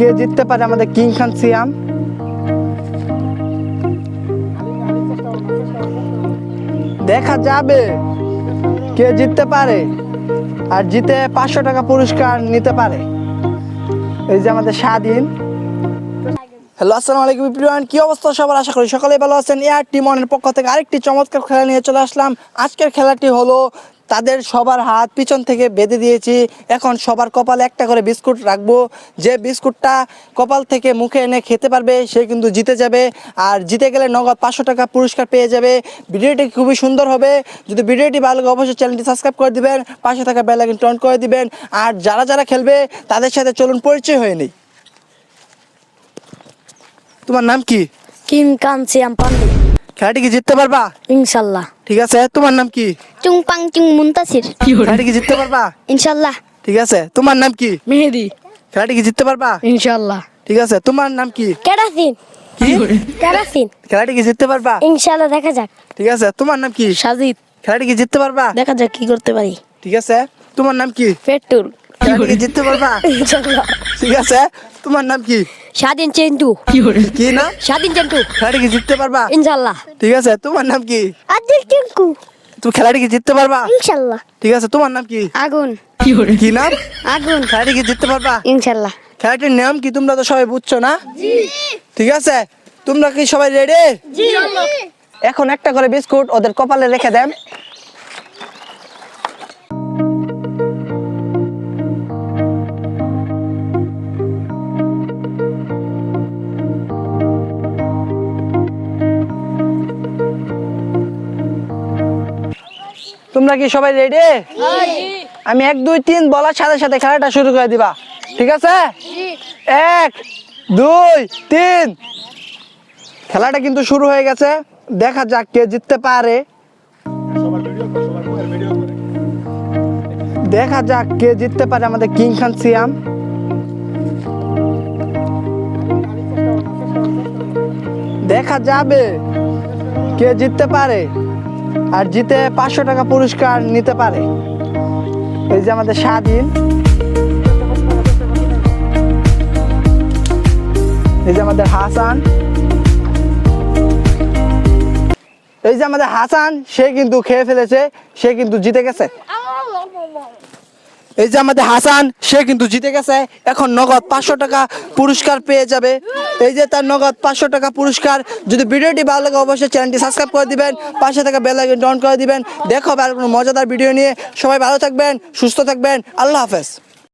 কে জিততে পারে আমাদের কিং খান সিয়াম। দেখা যাবে কে জিততে পারে আর জিতে 500 টাকা পুরস্কার নিতে পারে। এই যে আমাদের স্বাধীন। হ্যালো, আসসালামু আলাইকুম এভরিওয়ান, কি অবস্থা সবার? আশা করি সকলেই ভালো আছেন। এয়ার টিম ওয়ানের পক্ষ থেকে আরেকটি চমৎকার খেলা নিয়ে চলে আসলাম। আজকের খেলাটি হলো তাদের সবার হাত পিছন থেকে বেঁধে দিয়েছি। এখন সবার কপালে একটা করে বিস্কুট রাখবো। যে বিস্কুটটা কপাল থেকে মুখে এনে খেতে পারবে সে কিন্তু জিতে যাবে, আর জিতে গেলে নগদ 500 টাকা পুরস্কার পেয়ে যাবে। ভিডিওটি খুবই সুন্দর হবে। যদি ভিডিওটি ভালো লাগে অবশ্যই চ্যানেলটি সাবস্ক্রাইব করে দিবেন, পাশে থাকা বেল আইকনটি অন করে দিবেন। আর যারা যারা খেলবে তাদের সাথে চলুন পরিচয় হয়ে নেই। তোমার নাম কি? কিং খান সিয়াম পান্ডে। খেলাটি কি জিততে পারবা? ইনশাল্লাহ। ঠিক আছে। তোমার নাম কি? চুং পাং চুং মুনতাসির। খেলাটি কি জিততে পারবা? ইনশাল্লাহ। ঠিক আছে। তোমার নাম কি? মেহেদি। খেলাটি কি জিততে পারবা? ইনশাল্লাহ। ঠিক আছে। তোমার নাম কি? কেরাসিন। কি? কেরাসিন। খেলাটি কি জিততে পারবা? ইনশাল্লাহ, দেখা যাক। ঠিক আছে। তোমার নাম কি? সাজিদ। খেলাটি কি জিততে পারবা? দেখা যাক কি করতে পারি। ঠিক আছে। তোমার নাম কি? পেট্রোল। খেলাটি কি জিততে পারবা? ইনশাল্লাহ। ঠিক আছে। তোমার নাম কি? স্বাধীন চেন্টু। কি নাম? স্বাধীন চেন্টু। খেলাটি কি জিততে পারবা? ইনশাল্লাহ। ঠিক আছে। তোমার নাম কি? আদিল টিঙ্কু। তুমি খেলাটি কি জিততে পারবা? ইনশাল্লাহ। ঠিক আছে। তোমার নাম কি? আগুন। কি নাম? আগুন। খেলাটি কি জিততে পারবা? ইনশাল্লাহ। খেলাটির নাম কি তোমরা তো সবাই বুঝছো না? ঠিক আছে। তোমরা কি সবাই রেডি? এখন একটা করে বিস্কুট ওদের কপালে রেখে দেন। তোমরা কি সবাই রেডি? আমি 1 2 3 বলার সাথে সাথে খেলাটা শুরু করে দিবা। ঠিক আছে? 1 2 3। খেলাটা কিন্তু শুরু হয়ে গেছে। দেখা যাক কে জিততে পারে। দেখা যাক কে জিততে পারে আমাদের কিং খান সিয়াম। দেখা যাবে কে জিততে পারে আর জিতে 500 টাকা পুরস্কার নিতে পারে। এই যে আমাদের স্বাধীন। এই যে আমাদের হাসান। এই যে আমাদের হাসান, সে কিন্তু খেয়ে ফেলেছে, সে কিন্তু জিতে গেছে। এই যে আমাদের হাসান, সে কিন্তু জিতে গেছে। এখন নগদ 500 টাকা পুরস্কার পেয়ে যাবে। এই যে তার নগদ 500 টাকা পুরস্কার। যদি ভিডিওটি ভালো লাগে অবশ্যই চ্যানেলটি সাবস্ক্রাইব করে দিবেন, পাশে থাকা বেল আইকনটি অন করে দিবেন। দেখা হবে আর কোনো মজাদার ভিডিও নিয়ে। সবাই ভালো থাকবেন, সুস্থ থাকবেন। আল্লাহ হাফেজ।